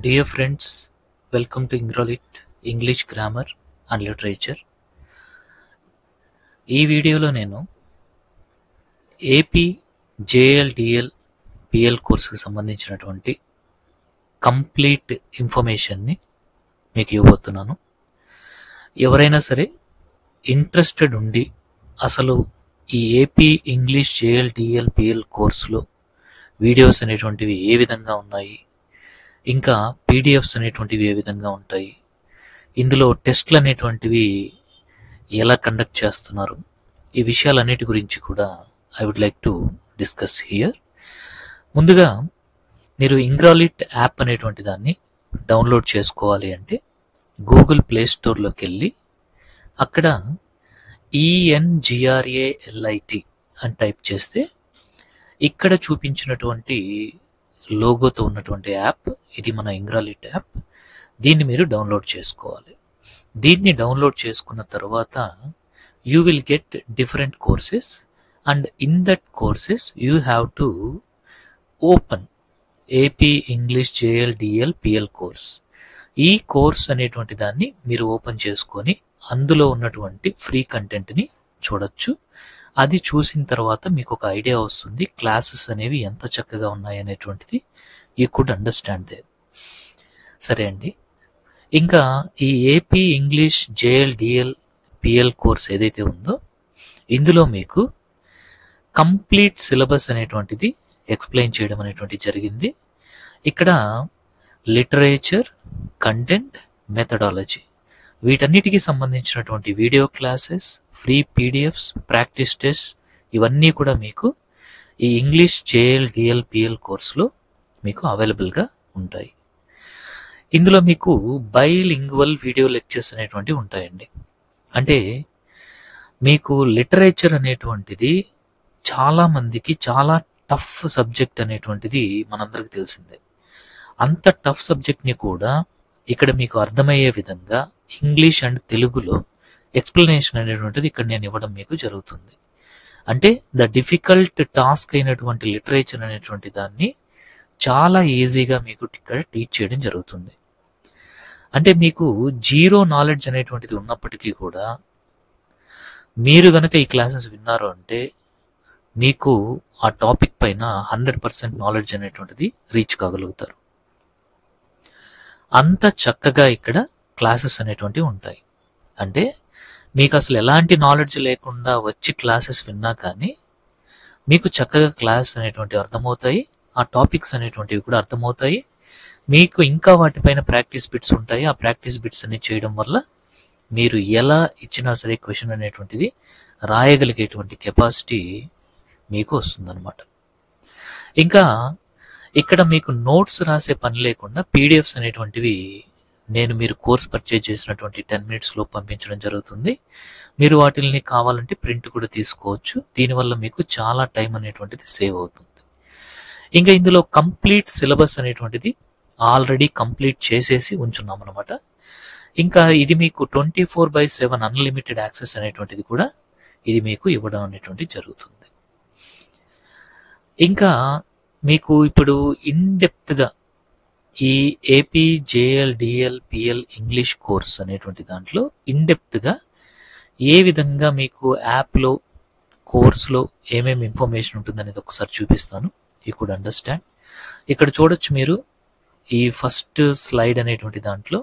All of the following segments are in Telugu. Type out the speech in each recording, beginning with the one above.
Dear friends, welcome to Ingrolit English Grammar and Literature. ఈ వీడియోలో నేను ఏపీ జేఎల్డిఎల్ పిఎల్ కోర్సుకు సంబంధించినటువంటి కంప్లీట్ ఇన్ఫర్మేషన్ని మీకు ఇవ్వబోతున్నాను. ఎవరైనా సరే ఇంట్రెస్టెడ్ ఉండి అసలు ఈ ఏపీ ఇంగ్లీష్ జేఎల్డిఎల్ పిఎల్ కోర్సులో వీడియోస్ అనేటువంటివి ఏ విధంగా ఉన్నాయి, ఇంకా పీడిఎఫ్స్ అనేటువంటివి ఏ విధంగా ఉంటాయి, ఇందులో టెస్ట్లు అనేటువంటివి ఎలా కండక్ట్ చేస్తున్నారు, ఈ విషయాలన్నిటి గురించి కూడా I would like to discuss here. ముందుగా మీరు ఇంగ్రాలిట్ యాప్ అనేటువంటి దాన్ని డౌన్లోడ్ చేసుకోవాలి అంటే గూగుల్ ప్లే స్టోర్లోకి వెళ్ళి అక్కడ ENGRALIT అని టైప్ చేస్తే ఇక్కడ చూపించినటువంటి లోగోతో ఉన్నటువంటి యాప్ ఇది మన ఇంగ్రాలిట్ యాప్. దీన్ని మీరు డౌన్లోడ్ చేసుకోవాలి. దీన్ని డౌన్లోడ్ చేసుకున్న తర్వాత you will get different courses and in that courses you have to open AP English JLDL PL course. ఈ కోర్స్ అనేటువంటి దాన్ని మీరు ఓపెన్ చేసుకొని అందులో ఉన్నటువంటి ఫ్రీ కంటెంట్ని చూడొచ్చు. అది చూసిన తర్వాత మీకు ఒక ఐడియా వస్తుంది క్లాసెస్ అనేవి ఎంత చక్కగా ఉన్నాయి అనేటువంటిది. You could understand there. సరే అండి, ఇంకా ఈ AP English JLDL PL course ఏదైతే ఉందో ఇందులో మీకు కంప్లీట్ సిలబస్ అనేటువంటిది ఎక్స్ప్లెయిన్ చేయడం అనేటువంటి జరిగింది. ఇక్కడ లిటరేచర్, కంటెంట్, మెథడాలజీ వీటన్నిటికీ సంబంధించినటువంటి video classes, free PDFs, practice test ఇవన్నీ కూడా మీకు ఈ ఇంగ్లీష్ జేఎల్డిఎల్ పిఎల్ కోర్సులో మీకు అవైలబుల్గా ఉంటాయి. ఇందులో మీకు బైలింగ్వల్ వీడియో లెక్చర్స్ అనేటువంటివి ఉంటాయండి. అంటే మీకు లిటరేచర్ అనేటువంటిది చాలామందికి చాలా టఫ్ సబ్జెక్ట్ అనేటువంటిది మనందరికి తెలిసిందే. అంత టఫ్ సబ్జెక్ట్ని కూడా ఇక్కడ మీకు అర్థమయ్యే విధంగా ఇంగ్లీష్ అండ్ తెలుగులో ఎక్స్ప్లెనేషన్ అనేటువంటిది ఇక్కడ నేను ఇవ్వడం మీకు జరుగుతుంది. అంటే ద డిఫికల్ట్ టాస్క్ అయినటువంటి లిటరేచర్ అనేటువంటి దాన్ని చాలా ఈజీగా మీకు ఇక్కడ టీచ్ చేయడం జరుగుతుంది. అంటే మీకు జీరో నాలెడ్జ్ అనేటువంటిది ఉన్నప్పటికీ కూడా మీరు కనుక ఈ క్లాసెస్ విన్నారు అంటే మీకు ఆ టాపిక్ పైన 100% నాలెడ్జ్ అనేటువంటిది రీచ్ కాగలుగుతారు. అంత చక్కగా ఇక్కడ క్లాసెస్ అనేటువంటివి ఉంటాయి. అంటే మీకు అసలు ఎలాంటి నాలెడ్జ్ లేకుండా వచ్చి క్లాసెస్ విన్నా కానీ మీకు చక్కగా క్లాస్ అనేటువంటివి అర్థమవుతాయి. ఆ టాపిక్స్ అనేటువంటివి కూడా అర్థమవుతాయి. మీకు ఇంకా వాటిపైన ప్రాక్టీస్ బిట్స్ ఉంటాయి. ఆ ప్రాక్టీస్ బిట్స్ అన్ని చేయడం వల్ల మీరు ఎలా ఇచ్చినా సరే క్వశ్చన్ అనేటువంటిది రాయగలిగేటువంటి కెపాసిటీ మీకు వస్తుందన్నమాట. ఇంకా ఇక్కడ మీకు నోట్స్ రాసే పని లేకుండా పీడిఎఫ్స్ అనేటువంటివి నేను మీరు కోర్స్ పర్చేజ్ చేసినటువంటి 10 minutesలో పంపించడం జరుగుతుంది. మీరు వాటిని కావాలంటే ప్రింట్ కూడా తీసుకోవచ్చు. దీనివల్ల మీకు చాలా టైం అనేటువంటిది సేవ్ అవుతుంది. ఇంకా ఇందులో కంప్లీట్ సిలబస్ అనేటువంటిది ఆల్రెడీ కంప్లీట్ చేసేసి ఉంచున్నాం అనమాట. ఇంకా ఇది మీకు 24/7 అన్లిమిటెడ్ యాక్సెస్ అనేటువంటిది కూడా ఇది మీకు ఇవ్వడం అనేటువంటిది జరుగుతుంది. ఇంకా మీకు ఇప్పుడు ఇన్డెప్త్గా ఈ AP JLDL PL English course అనేటువంటి దాంట్లో ఇన్డెప్త్గా ఏ విధంగా మీకు యాప్లో కోర్సులో ఏమేమి ఇన్ఫర్మేషన్ ఉంటుందనేది ఒకసారి చూపిస్తాను. You could understand. ఇక్కడ చూడొచ్చు మీరు ఈ ఫస్ట్ స్లైడ్ అనేటువంటి దాంట్లో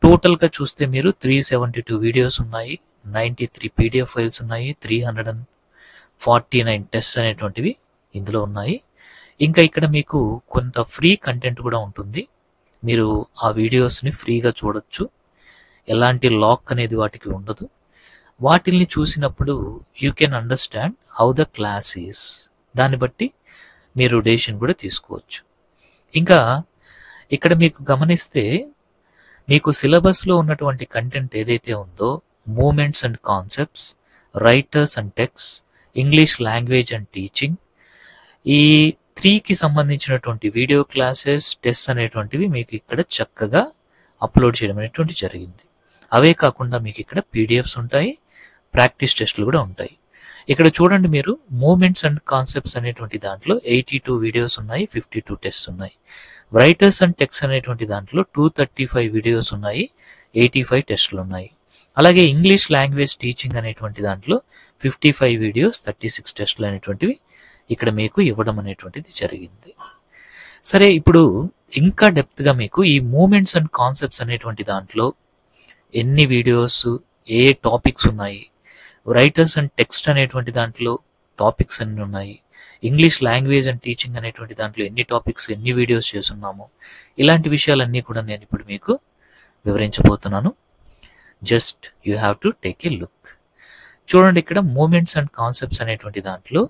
టోటల్గా చూస్తే మీరు 372 వీడియోస్ ఉన్నాయి, 93 పీడిఎఫ్ ఫైల్స్ ఉన్నాయి, 349 టెస్ట్ అనేటువంటివి ఇందులో ఉన్నాయి. ఇంకా ఇక్కడ మీకు కొంత ఫ్రీ కంటెంట్ కూడా ఉంటుంది. మీరు ఆ వీడియోస్ని ఫ్రీగా చూడొచ్చు. ఎలాంటి లాక్ అనేది వాటికి ఉండదు. వాటిల్ని చూసినప్పుడు you can understand how the class is. దాన్ని బట్టి మీరు డెసిషన్ కూడా తీసుకోవచ్చు. ఇంకా ఇక్కడ మీకు గమనిస్తే మీకు సిలబస్లో ఉన్నటువంటి కంటెంట్ ఏదైతే ఉందో moments and concepts, writers and text, English language and teaching, ఈ 3కి సంబంధించినటువంటి వీడియో క్లాసెస్, టెస్ట్ అనేటువంటివి మీకు ఇక్కడ చక్కగా అప్లోడ్ చేయడం అనేటువంటి జరిగింది. అవే కాకుండా మీకు ఇక్కడ పీడిఎఫ్స్ ఉంటాయి, ప్రాక్టీస్ టెస్ట్లు కూడా ఉంటాయి. ఇక్కడ చూడండి మీరు మూమెంట్స్ అండ్ కాన్సెప్ట్స్ అనేటువంటి దాంట్లో 82 వీడియోస్ ఉన్నాయి, 52 టెస్ట్ ఉన్నాయి. రైటర్స్ అండ్ టెక్స్ట్ అనేటువంటి దాంట్లో 235 వీడియోస్ ఉన్నాయి, 85 టెస్టులు ఉన్నాయి. అలాగే ఇంగ్లీష్ లాంగ్వేజ్ టీచింగ్ అనేటువంటి దాంట్లో 55 వీడియోస్, 36 టెస్టులు అనేటువంటివి ఇక్కడ మీకు ఇవ్వడం అనేటువంటిది జరిగింది. సరే, ఇప్పుడు ఇంకా డెప్త్గా మీకు ఈ మూమెంట్స్ అండ్ కాన్సెప్ట్స్ అనేటువంటి దాంట్లో ఎన్ని వీడియోస్, ఏ టాపిక్స్ ఉన్నాయి, రైటర్స్ అండ్ టెక్స్ట్ అనేటువంటి దాంట్లో టాపిక్స్ అన్ని ఉన్నాయి, ఇంగ్లీష్ లాంగ్వేజ్ అండ్ టీచింగ్ అనేటువంటి దాంట్లో ఎన్ని టాపిక్స్, ఎన్ని వీడియోస్ చేస్తున్నాము, ఇలాంటి విషయాలన్నీ కూడా నేను ఇప్పుడు మీకు వివరించబోతున్నాను. Just you have to take a look. చూడండి, ఇక్కడ మూమెంట్స్ అండ్ కాన్సెప్ట్స్ అనేటువంటి దాంట్లో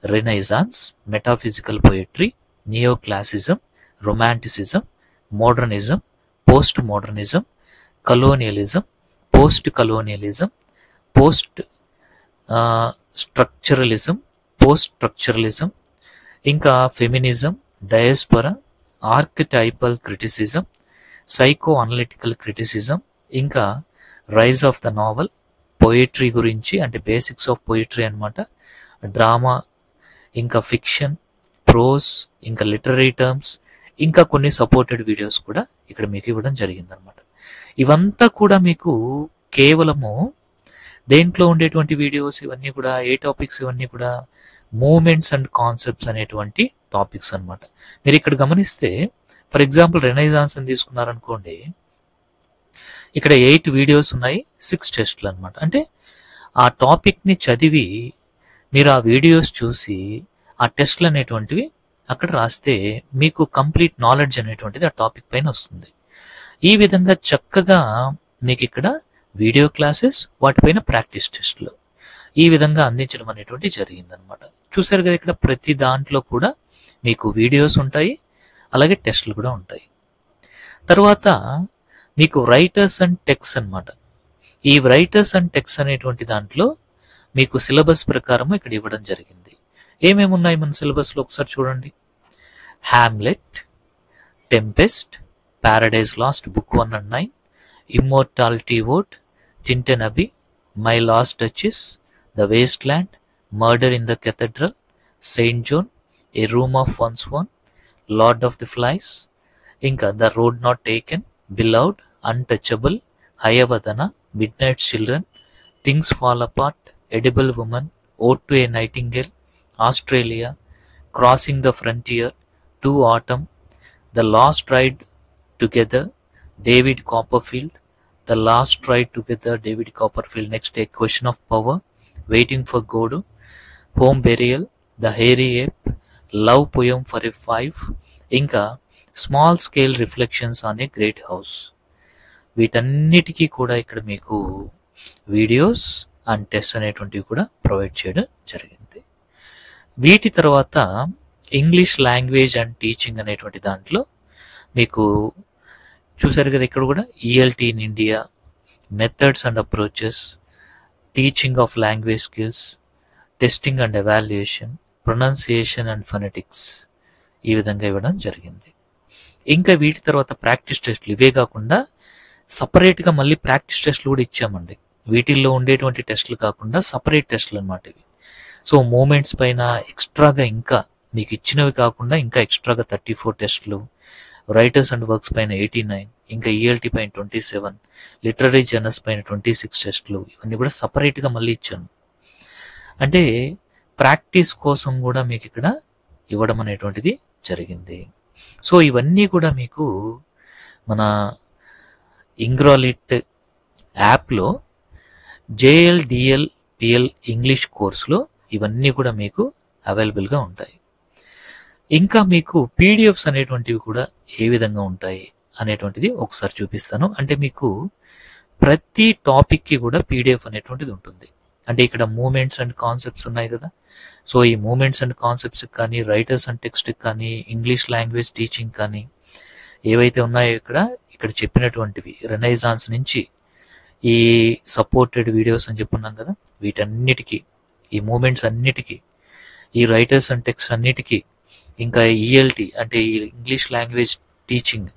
Renaissance, metaphysical poetry, neo classicism, romanticism, modernism, post modernism, colonialism, post colonialism, post structuralism, post structuralism, ఇంకా feminism, diaspora, archetypal criticism, psycho analytical criticism, ఇంకా rise of the novel, poetry గురించి అంటే బేసిక్స్ ఆఫ్ పోయిట్రీ అనమాట, డ్రామా, ఇంకా ఫిక్షన్, ప్రోస్, ఇంకా లిటరరీ టర్మ్స్, ఇంకా కొన్ని సపోర్టెడ్ వీడియోస్ కూడా ఇక్కడ మీకు ఇవ్వడం జరిగిందనమాట. ఇవంతా కూడా మీకు కేవలము దేంట్లో ఉండేటువంటి వీడియోస్ ఇవన్నీ కూడా, ఏ టాపిక్స్ ఇవన్నీ కూడా మూమెంట్స్ అండ్ కాన్సెప్ట్స్ అనేటువంటి టాపిక్స్ అనమాట. మీరు ఇక్కడ గమనిస్తే ఫర్ ఎగ్జాంపుల్ రెనైజాన్స్ అని తీసుకున్నారనుకోండి, ఇక్కడ 8 వీడియోస్ ఉన్నాయి, 6 టెస్ట్లు అనమాట. అంటే ఆ టాపిక్ని చదివి మీరు ఆ వీడియోస్ చూసి ఆ టెస్ట్లు అనేటువంటివి అక్కడ రాస్తే మీకు కంప్లీట్ నాలెడ్జ్ అనేటువంటిది ఆ టాపిక్ పైన వస్తుంది. ఈ విధంగా చక్కగా మీకు ఇక్కడ వీడియో క్లాసెస్, వాటిపైన ప్రాక్టీస్ టెస్ట్లు ఈ విధంగా అందించడం అనేటువంటి జరిగిందనమాట. చూసారు కదా, ఇక్కడ ప్రతి దాంట్లో కూడా మీకు వీడియోస్ ఉంటాయి, అలాగే టెస్ట్లు కూడా ఉంటాయి. తర్వాత మీకు రైటర్స్ అండ్ టెక్స్ట్ అనమాట. ఈ రైటర్స్ అండ్ టెక్స్ట్ అనేటువంటి దాంట్లో మీకు సిలబస్ ప్రకారం ఇక్కడ ఇవ్వడం జరిగింది. ఏమేమి ఉన్నాయి మన సిలబస్లో ఒకసారి చూడండి. Hamlet, tempest, paradise lost book 1 and 9, immortality ode, Tintern Abbey, my last duchess, the waste land, murder in the cathedral, saint Joan, a room of one's own, lord of the flies, ఇంకా the road not taken, beloved, untouchable, Hayavadana, midnight children, things fall apart, edible woman, ode to a nightingale, Australia, crossing the frontier, to autumn, the last ride together, David Copperfield, the last ride together, David Copperfield. Next a question of power, waiting for Godot, home burial, the hairy ape, love poem for a 5, ఇంకా small scale reflections on a great house. వీటన్నిటికీ కూడా ఇక్కడ మీకు వీడియోస్ అండ్ టెస్ట్ అనేటువంటివి కూడా ప్రొవైడ్ చేయడం జరిగింది. వీటి తర్వాత ఇంగ్లీష్ లాంగ్వేజ్ అండ్ టీచింగ్ అనేటువంటి దాంట్లో మీకు చూసారు కదా, ఇక్కడ కూడా ELT in India, methods and approaches, teaching of language skills, testing and evaluation, pronunciation and phonetics ఈ విధంగా ఇవ్వడం జరిగింది. ఇంకా వీటి తర్వాత ప్రాక్టీస్ టెస్ట్లు, ఇవే కాకుండా సపరేట్గా మళ్ళీ ప్రాక్టీస్ టెస్ట్లు కూడా ఇచ్చామండి. వీటిల్లో ఉండేటువంటి టెస్ట్లు కాకుండా సపరేట్ టెస్ట్లు అనమాట ఇవి. సో మూమెంట్స్ పైన ఎక్స్ట్రాగా ఇంకా మీకు ఇచ్చినవి కాకుండా ఇంకా ఎక్స్ట్రాగా 34 టెస్ట్లు, రైటర్స్ అండ్ వర్క్స్ పైన 89, ఇంకా ఈఎల్టీ పైన 27, లిటరరీ జర్నల్స్ పైన 26 టెస్ట్లు, ఇవన్నీ కూడా సపరేట్గా మళ్ళీ ఇచ్చాను. అంటే ప్రాక్టీస్ కోసం కూడా మీకు ఇక్కడ ఇవ్వడం అనేటువంటిది జరిగింది. సో ఇవన్నీ కూడా మీకు మన ఇంగ్రాలిట్ యాప్లో JLDLPL ఇంగ్లీష్ కోర్సులో ఇవన్నీ కూడా మీకు అవైలబుల్గా ఉంటాయి. ఇంకా మీకు పీడిఎఫ్స్ అనేటువంటివి కూడా ఏ విధంగా ఉంటాయి అనేటువంటిది ఒకసారి చూపిస్తాను. అంటే మీకు ప్రతి టాపిక్కి కూడా పీడిఎఫ్ అనేటువంటిది ఉంటుంది. అంటే ఇక్కడ మూమెంట్స్ అండ్ కాన్సెప్ట్స్ ఉన్నాయి కదా, సో ఈ మూమెంట్స్ అండ్ కాన్సెప్ట్స్కి కానీ, రైటర్స్ అండ్ టెక్స్ట్కి కానీ, ఇంగ్లీష్ లాంగ్వేజ్ టీచింగ్ కానీ ఏవైతే ఉన్నాయో ఇక్కడ చెప్పినటువంటివి రెనైజాన్స్ నుంచి ఈ సపోర్టెడ్ వీడియోస్ అని చెప్పున్నాం కదా, వీటన్నిటికీ, ఈ మూమెంట్స్ అన్నిటికీ, ఈ రైటర్స్ అండ్ టెక్స్ట్ అన్నిటికీ, ఇంకా ఈఎల్టీ అంటే ఈ ఇంగ్లీష్ లాంగ్వేజ్ టీచింగ్,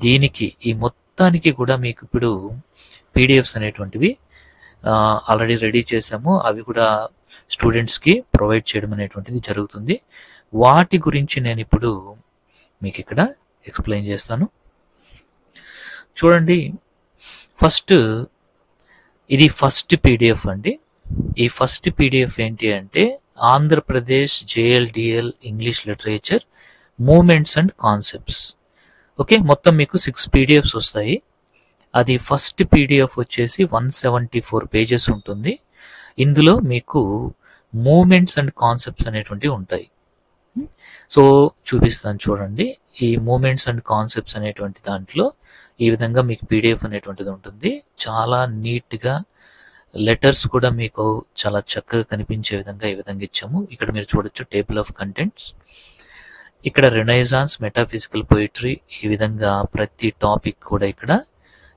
దీనికి ఈ మొత్తానికి కూడా మీకు ఇప్పుడు పీడిఎఫ్స్ అనేటువంటివి ఆల్రెడీ రెడీ చేసాము. అవి కూడా స్టూడెంట్స్కి ప్రొవైడ్ చేయడం అనేటువంటిది జరుగుతుంది. వాటి గురించి నేను ఇప్పుడు మీకు ఇక్కడ ఎక్స్ప్లెయిన్ చేస్తాను. చూడండి, ఫస్ట్ ఇది ఫస్ట్ పీడిఎఫ్ అండి. ఈ ఫస్ట్ పీడిఎఫ్ ఏంటి అంటే Andhra Pradesh JLDL English literature moments and concepts. Okay, మొత్తం మీకు 6 PDFs వస్తాయి. అది ఫస్ట్ పీడిఎఫ్ వచ్చేసి 174 పేజెస్ ఉంటుంది. ఇందులో మీకు మూమెంట్స్ అండ్ కాన్సెప్ట్స్ అనేటువంటివి ఉంటాయి. సో చూపిస్తాను చూడండి. ఈ మూమెంట్స్ అండ్ కాన్సెప్ట్స్ అనేటువంటి దాంట్లో ఈ విధంగా మీకు పీడిఎఫ్ అనేటువంటిది ఉంటుంది. చాలా నీట్గా లెటర్స్ కూడా మీకు చాలా చక్కగా కనిపించే విధంగా ఈ విధంగా ఇచ్చాము. ఇక్కడ మీరు చూడొచ్చు టేబుల్ ఆఫ్ కంటెంట్స్. ఇక్కడ రెనైజాన్స్, మెటాఫిజికల్ పోయిటరీ, ఈ విధంగా ప్రతి టాపిక్ కూడా ఇక్కడ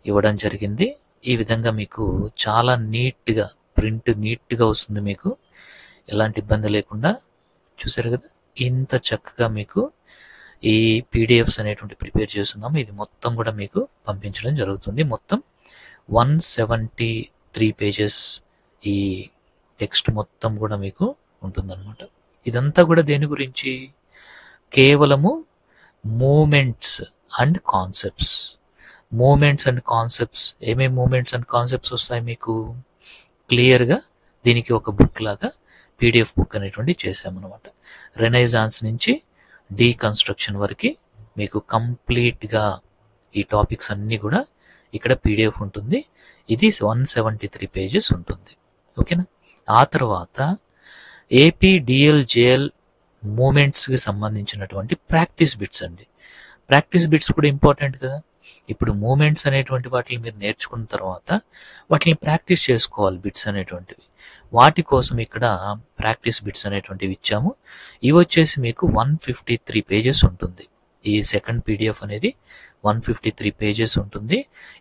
ఇవ్వడం జరిగింది. ఈ విధంగా మీకు చాలా నీట్గా ప్రింట్ నీట్గా వస్తుంది. మీకు ఎలాంటి ఇబ్బంది లేకుండా చూసారు కదా, ఇంత చక్కగా మీకు ఈ పీడిఎఫ్స్ అనేటువంటి ప్రిపేర్ చేస్తున్నాము. ఇది మొత్తం కూడా మీకు పంపించడం జరుగుతుంది. మొత్తం 173 పేజెస్ ఈ టెక్స్ట్ మొత్తం కూడా మీకు ఉంటుందన్నమాట. ఇదంతా కూడా దేని గురించి? కేవలము moments and concepts. Moments and concepts, ఏమేమి మూమెంట్స్ అండ్ కాన్సెప్ట్స్ వస్తాయి మీకు క్లియర్గా దీనికి ఒక బుక్ లాగా పీడిఎఫ్ బుక్ అనేటువంటి చేసామన్నమాట. రెనైజాన్స్ నుంచి డీకన్స్ట్రక్షన్ వరకు మీకు కంప్లీట్గా ఈ టాపిక్స్ అన్నీ కూడా ఇక్కడ పీడిఎఫ్ ఉంటుంది. ఇది 173 పేజెస్ ఉంటుంది. ఓకేనా? ఆ తర్వాత APDL-JL మూమెంట్స్కి సంబంధించినటువంటి ప్రాక్టీస్ బిట్స్ అండి. ప్రాక్టీస్ బిట్స్ కూడా ఇంపార్టెంట్ కదా. ఇప్పుడు మూమెంట్స్ అనేటువంటి వాటిని మీరు నేర్చుకున్న తర్వాత వాటిని ప్రాక్టీస్ చేసుకోవాలి, బిట్స్ అనేటువంటివి. వాటి కోసం ఇక్కడ ప్రాక్టీస్ బిట్స్ అనేటువంటివి ఇచ్చాము. ఇవి వచ్చేసి మీకు 153 పేజెస్ ఉంటుంది. ఈ సెకండ్ పీడిఎఫ్ అనేది 153 పేజెస్ ఉంటుంది.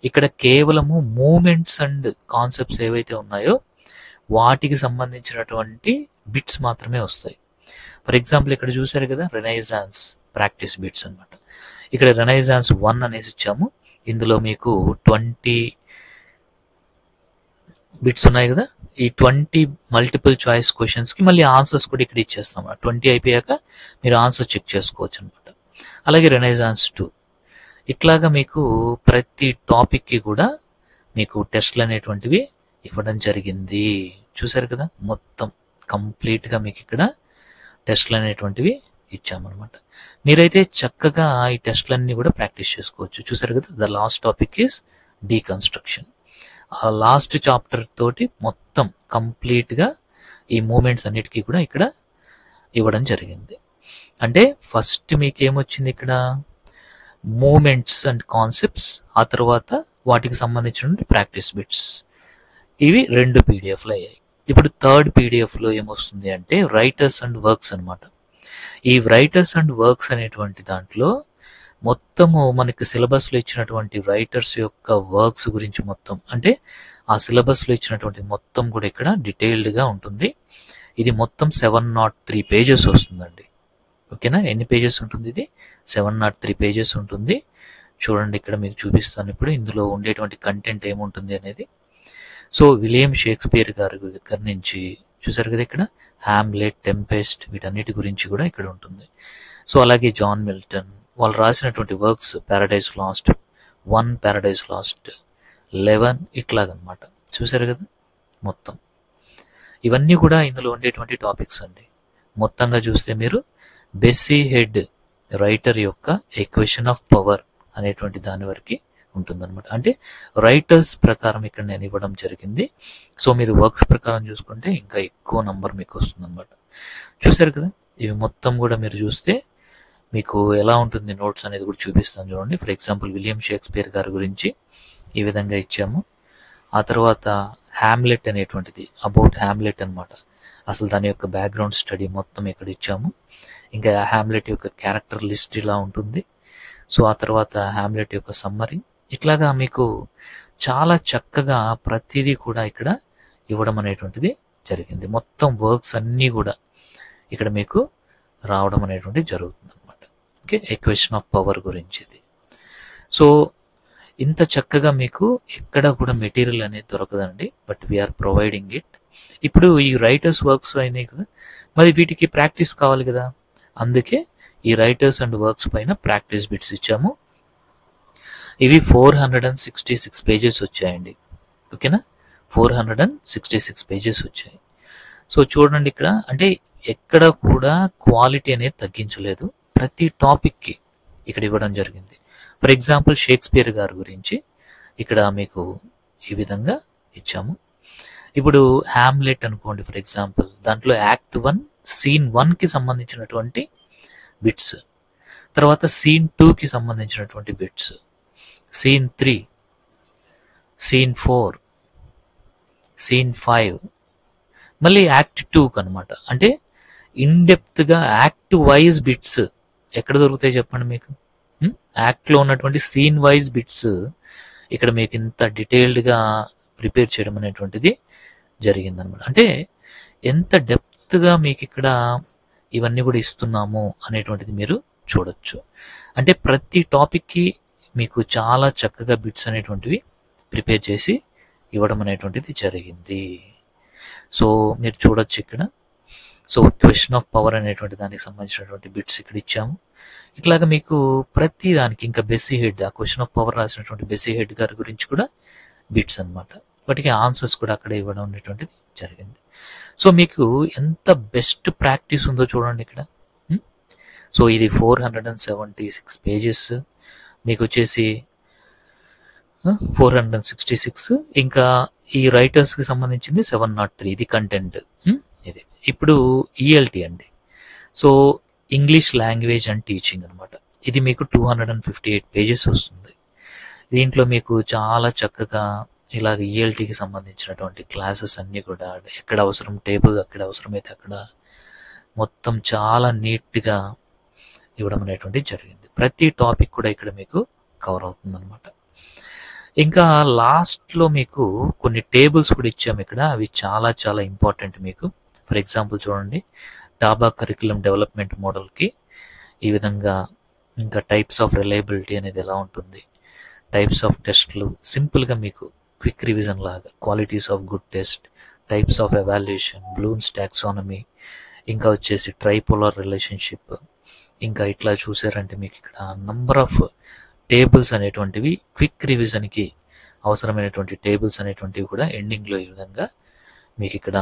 ఇక్కడ కేవలము మూమెంట్స్ అండ్ కాన్సెప్ట్స్ ఏవైతే ఉన్నాయో వాటికి సంబంధించినటువంటి బిట్స్ మాత్రమే వస్తాయి. ఫర్ ఎగ్జాంపుల్ ఇక్కడ చూసారు కదా, రెనైజాన్స్ ప్రాక్టీస్ బిట్స్ అనమాట. ఇక్కడ రెనైజాన్స్ 1 అనేసి ఇచ్చాము. ఇందులో మీకు 20 బిట్స్ ఉన్నాయి కదా. ఈ 20 మల్టిపుల్ చాయిస్ క్వశ్చన్స్కి మళ్ళీ ఆన్సర్స్ కూడా ఇక్కడ ఇచ్చేస్తాం. 20 అయిపోయాక మీరు ఆన్సర్ చెక్ చేసుకోవచ్చు అనమాట. అలాగే రెనైజాన్స్ 2, ఇట్లాగా మీకు ప్రతి టాపిక్కి కూడా మీకు టెస్ట్లు అనేటువంటివి ఇవ్వడం జరిగింది. చూసారు కదా, మొత్తం కంప్లీట్గా మీకు ఇక్కడ టెస్ట్లు అనేటువంటివి ఇచ్చామన్నమాట. మీరైతే చక్కగా ఈ టెస్ట్లన్నీ కూడా ప్రాక్టీస్ చేసుకోవచ్చు. చూసారు కదా, the last topic is deconstruction. ఆ లాస్ట్ చాప్టర్ తోటి మొత్తం కంప్లీట్గా ఈ మూమెంట్స్ అన్నిటికీ కూడా ఇక్కడ ఇవ్వడం జరిగింది. అంటే ఫస్ట్ మీకు ఏమొచ్చింది ఇక్కడ మూమెంట్స్ అండ్ కాన్సెప్ట్స్, ఆ తర్వాత వాటికి సంబంధించిన ప్రాక్టీస్ బిట్స్. ఇవి 2 పీడిఎఫ్లు అయ్యాయి. ఇప్పుడు థర్డ్ పీడిఎఫ్లో ఏమొస్తుంది అంటే రైటర్స్ అండ్ వర్క్స్ అనమాట. ఈ రైటర్స్ అండ్ వర్క్స్ అనేటువంటి దాంట్లో మొత్తము మనకి సిలబస్లో ఇచ్చినటువంటి రైటర్స్ యొక్క వర్క్స్ గురించి మొత్తం, అంటే ఆ సిలబస్లో ఇచ్చినటువంటి మొత్తం కూడా ఇక్కడ డీటెయిల్డ్గా ఉంటుంది. ఇది మొత్తం 703 పేజెస్ వస్తుందండి. ఓకేనా? ఎన్ని పేజెస్ ఉంటుంది ఇది? 703 పేజెస్ ఉంటుంది. చూడండి, ఇక్కడ మీకు చూపిస్తాను ఇప్పుడు ఇందులో ఉండేటువంటి కంటెంట్ ఏముంటుంది అనేది. సో విలియం షేక్స్పియర్ గారి దగ్గర నుంచి చూసారు కదా, ఇక్కడ హ్యామ్లెట్, టెంపెస్ట్, వీటన్నిటి గురించి కూడా ఇక్కడ ఉంటుంది. సో అలాగే జాన్ మిల్టన్ వాళ్ళు రాసినటువంటి works, Paradise last 1, Paradise last 11, ఇట్లాగనమాట. చూసారు కదా, మొత్తం ఇవన్నీ కూడా ఇందులో ఉండేటువంటి టాపిక్స్ అండి. మొత్తంగా చూస్తే మీరు బెస్సీ హెడ్ రైటర్ యొక్క ఏ క్వశ్చన్ ఆఫ్ పవర్ అనేటువంటి దాని వరకు ఉంటుందన్నమాట. అంటే రైటర్స్ ప్రకారం ఇక్కడ నేను ఇవ్వడం జరిగింది. సో మీరు వర్క్స్ ప్రకారం చూసుకుంటే ఇంకా ఎక్కువ నంబర్ మీకు వస్తుందన్నమాట. చూసారు కదా, ఇవి మొత్తం కూడా మీరు చూస్తే మీకు ఎలా ఉంటుంది నోట్స్ అనేది కూడా చూపిస్తాను చూడండి. ఫర్ ఎగ్జాంపుల్ విలియం షేక్స్పియర్ గారి గురించి ఈ విధంగా ఇచ్చాము. ఆ తర్వాత హ్యామ్లెట్ అనేటువంటిది, అబౌట్ హ్యామ్లెట్ అనమాట, అసలు దాని యొక్క బ్యాక్గ్రౌండ్ స్టడీ మొత్తం ఇక్కడ ఇచ్చాము. ఇంకా హ్యామ్లెట్ యొక్క క్యారెక్టర్ లిస్ట్ ఇలా ఉంటుంది. సో ఆ తర్వాత హ్యామ్లెట్ యొక్క సమ్మరీ, ఇట్లాగా మీకు చాలా చక్కగా ప్రతిదీ కూడా ఇక్కడ ఇవ్వడం అనేటువంటిది జరిగింది. మొత్తం వర్క్స్ అన్నీ కూడా ఇక్కడ మీకు రావడం అనేటువంటిది జరుగుతుంది అనమాట. Okay, A question of power గురించి ఇది. సో ఇంత చక్కగా మీకు ఎక్కడ కూడా మెటీరియల్ అనేది దొరకదండి, బట్ వీఆర్ ప్రొవైడింగ్ ఇట్. ఇప్పుడు ఈ రైటర్స్ వర్క్స్ అయినాయి కదా, మరి వీటికి ప్రాక్టీస్ కావాలి కదా, అందుకే ఈ రైటర్స్ అండ్ వర్క్స్ పైన ప్రాక్టీస్ బిట్స్ ఇచ్చాము. ఇవి 466 పేజెస్ వచ్చాయండి. ఓకేనా, 466 పేజెస్ వచ్చాయి. సో చూడండి ఇక్కడ, అంటే ఎక్కడ కూడా క్వాలిటీ అనేది తగ్గించలేదు, ప్రతి టాపిక్కి ఇక్కడ ఇవ్వడం జరిగింది. ఫర్ ఎగ్జాంపుల్ షేక్స్పియర్ గారి గురించి ఇక్కడ మీకు ఈ విధంగా ఇచ్చాము. ఇప్పుడు హ్యామ్లెట్ అనుకోండి ఫర్ ఎగ్జాంపుల్, దాంట్లో యాక్ట్ 1 సీన్ 1కి సంబంధించినటువంటి బిట్స్, తర్వాత సీన్ 2కి సంబంధించినటువంటి బిట్స్, సీన్ 3, సీన్ 4, సీన్ 5, మళ్ళీ యాక్ట్ 2కి అనమాట. అంటే ఇన్డెప్త్గా యాక్ట్ వైజ్ బిట్స్ ఎక్కడ దొరుకుతాయి చెప్పండి మీకు? యాక్ట్లో ఉన్నటువంటి సీన్ వైజ్ బిట్స్ ఇక్కడ మీకు ఇంత డీటెయిల్డ్గా ప్రిపేర్ చేయడం అనేటువంటిది జరిగిందనమాట. అంటే ఎంత డెప్త్గా మీకు ఇక్కడ ఇవన్నీ కూడా ఇస్తున్నాము అనేటువంటిది మీరు చూడొచ్చు. అంటే ప్రతి టాపిక్కి మీకు చాలా చక్కగా బిట్స్ అనేటువంటివి ప్రిపేర్ చేసి ఇవ్వడం అనేటువంటిది జరిగింది. సో మీరు చూడొచ్చు ఇక్కడ. సో క్వశ్చన్ ఆఫ్ పవర్ అనేటువంటి దానికి సంబంధించినటువంటి బిట్స్ ఇక్కడ ఇచ్చాము. ఇట్లాగా మీకు ప్రతి దానికి, ఇంకా బెస్సీ హెడ్, ఆ క్వశ్చన్ ఆఫ్ పవర్ రాసినటువంటి బెస్సీ హెడ్ గారి గురించి కూడా బిట్స్ అనమాట. వాటికి ఆన్సర్స్ కూడా అక్కడ ఇవ్వడం అనేటువంటిది జరిగింది. సో మీకు ఎంత బెస్ట్ ప్రాక్టీస్ ఉందో చూడండి ఇక్కడ. సో ఇది 476 పేజెస్, మీకు వచ్చేసి 466, ఇంకా ఈ రైటర్స్కి సంబంధించింది 703, ఇది కంటెంట్. ఇది ఇప్పుడు ఈఎల్టీ అండి. So English language and teaching అనమాట. ఇది మీకు 258 పేజెస్ వస్తుంది. దీంట్లో మీకు చాలా చక్కగా ఇలాగ ఈఎల్టీకి సంబంధించినటువంటి క్లాసెస్ అన్నీ కూడా ఎక్కడ అవసరం టేబుల్, అక్కడ అవసరమైతే అక్కడ మొత్తం చాలా నీట్గా ఇవ్వడం అనేటువంటిది జరిగింది. ప్రతి టాపిక్ కూడా ఇక్కడ మీకు కవర్ అవుతుంది అనమాట. ఇంకా లాస్ట్లో మీకు కొన్ని టేబుల్స్ కూడా ఇచ్చాము ఇక్కడ, అవి చాలా చాలా ఇంపార్టెంట్ మీకు. ఫర్ ఎగ్జాంపుల్ చూడండి, డాబా కరికులం డెవలప్మెంట్ మోడల్కి ఈ విధంగా, ఇంకా టైప్స్ ఆఫ్ రిలయబిలిటీ అనేది ఎలా ఉంటుంది, టైప్స్ ఆఫ్ టెస్ట్లు సింపుల్గా మీకు క్విక్ రివిజన్ లాగా, qualities of good test, types of evaluation, Bloom's taxonomy, ఇంకా వచ్చేసి ట్రైపోలార్ రిలేషన్షిప్, ఇంకా ఇట్లా చూసారంటే మీకు ఇక్కడ నంబర్ ఆఫ్ టేబుల్స్ అనేటువంటివి క్విక్ రివిజన్కి అవసరమైనటువంటి టేబుల్స్ అనేటువంటివి కూడా ఎండింగ్లో ఈ విధంగా మీకు ఇక్కడ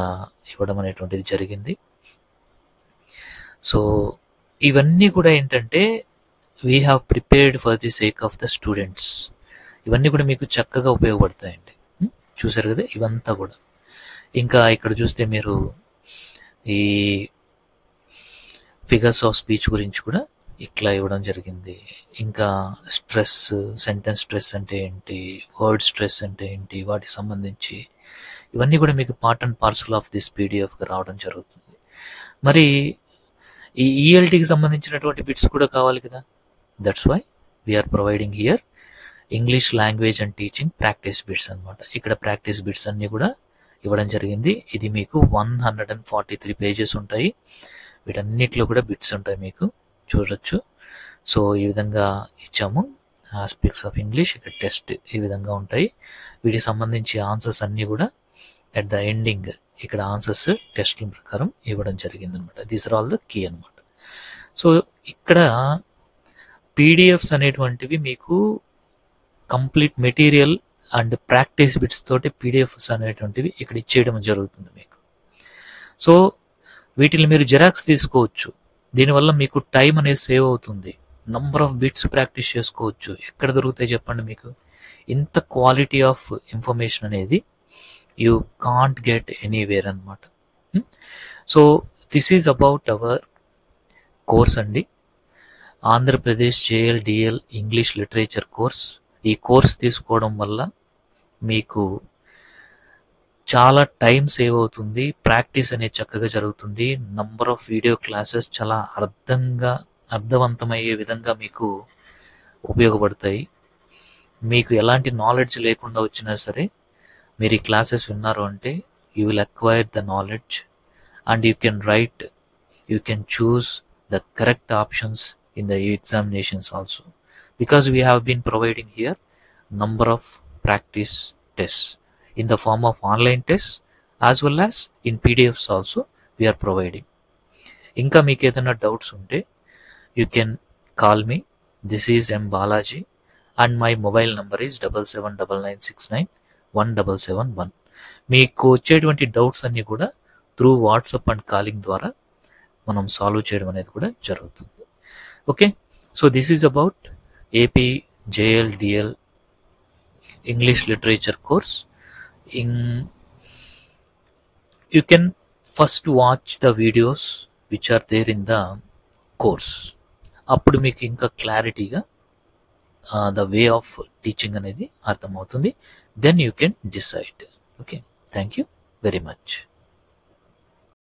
ఇవ్వడం అనేటువంటిది జరిగింది. సో ఇవన్నీ కూడా ఏంటంటే we have prepared for the sake of the students. ఇవన్నీ కూడా మీకు చక్కగా ఉపయోగపడతాయండి. చూసారు కదా ఇవంతా కూడా. ఇంకా ఇక్కడ చూస్తే మీరు ఈ ఫిగర్స్ ఆఫ్ స్పీచ్ గురించి కూడా ఇట్లా ఇవ్వడం జరిగింది. ఇంకా స్ట్రెస్, సెంటెన్స్ స్ట్రెస్ అంటే ఏంటి, వర్డ్ స్ట్రెస్ అంటే ఏంటి, వాటికి సంబంధించి ఇవన్నీ కూడా మీకు part and parcel of this పీడిఎఫ్గా రావడం జరుగుతుంది. మరి ఈ ఈఎల్టీకి సంబంధించినటువంటి బిట్స్ కూడా కావాలి కదా, that's why we're providing here English language and teaching practice bits అనమాట. ఇక్కడ ప్రాక్టీస్ బిట్స్ అన్నీ కూడా ఇవ్వడం జరిగింది. ఇది మీకు 143 పేజెస్ ఉంటాయి. వీటన్నిటిలో కూడా బిట్స్ ఉంటాయి, మీకు చూడొచ్చు. సో ఈ విధంగా ఇచ్చాము. ఆస్పెక్ట్స్ ఆఫ్ ఇంగ్లీష్, ఇక్కడ టెస్ట్ ఈ విధంగా ఉంటాయి. వీటికి సంబంధించి ఆన్సర్స్ అన్నీ కూడా అట్ ద ఎండింగ్ ఇక్కడ ఆన్సర్స్ టెస్ట్ల ప్రకారం ఇవ్వడం జరిగింది అనమాట. These are all the key అనమాట. సో ఇక్కడ పీడిఎఫ్స్ అనేటువంటివి మీకు complete material and practice bits తోటి పీడిఎఫ్స్ అనేటువంటివి ఇక్కడ ఇచ్చేయడం జరుగుతుంది మీకు. సో వీటిని మీరు జెరాక్స్ తీసుకోవచ్చు. దీనివల్ల మీకు టైం అనేది సేవ్ అవుతుంది. నంబర్ ఆఫ్ బిట్స్ ప్రాక్టీస్ చేసుకోవచ్చు. ఎక్కడ దొరుకుతాయి చెప్పండి మీకు? ఇంత క్వాలిటీ ఆఫ్ ఇన్ఫర్మేషన్ అనేది యూ కాంట్ గెట్ ఎనీవేర్ అనమాట. So this is about our course అండి, Andhra Pradesh JLDL English literature course. ఈ కోర్స్ తీసుకోవడం వల్ల మీకు చాలా టైం సేవ్ అవుతుంది, ప్రాక్టీస్ అనేది చక్కగా జరుగుతుంది. నంబర్ ఆఫ్ వీడియో క్లాసెస్ చాలా అర్థవంతమయ్యే విధంగా మీకు ఉపయోగపడతాయి. మీకు ఎలాంటి నాలెడ్జ్ లేకుండా వచ్చినా సరే మీరు ఈ క్లాసెస్ విన్నారు అంటే you will acquire the knowledge and you can write, you can choose the correct options in the examinations also, because we have been providing here number of practice tests in the form of online tests as well as in PDFs also we're providing. ఇంకా మీకు ఏదైనా డౌట్స్ ఉంటే you can call me. This is M Balaji and my mobile number is 7799691771. మీకు వచ్చేటువంటి డౌట్స్ అన్నీ కూడా త్రూ వాట్సాప్ అండ్ కాలింగ్ ద్వారా మనం సాల్వ్ చేయడం అనేది కూడా జరుగుతుంది. Okay, so this is about AP JLDL English literature course. You can first watch the videos which are there in the course. అప్పుడు మీకు ఇంకా క్లారిటీగా ద వే ఆఫ్ టీచింగ్ అనేది అర్థమవుతుంది. Then you can decide. Okay, thank you very much.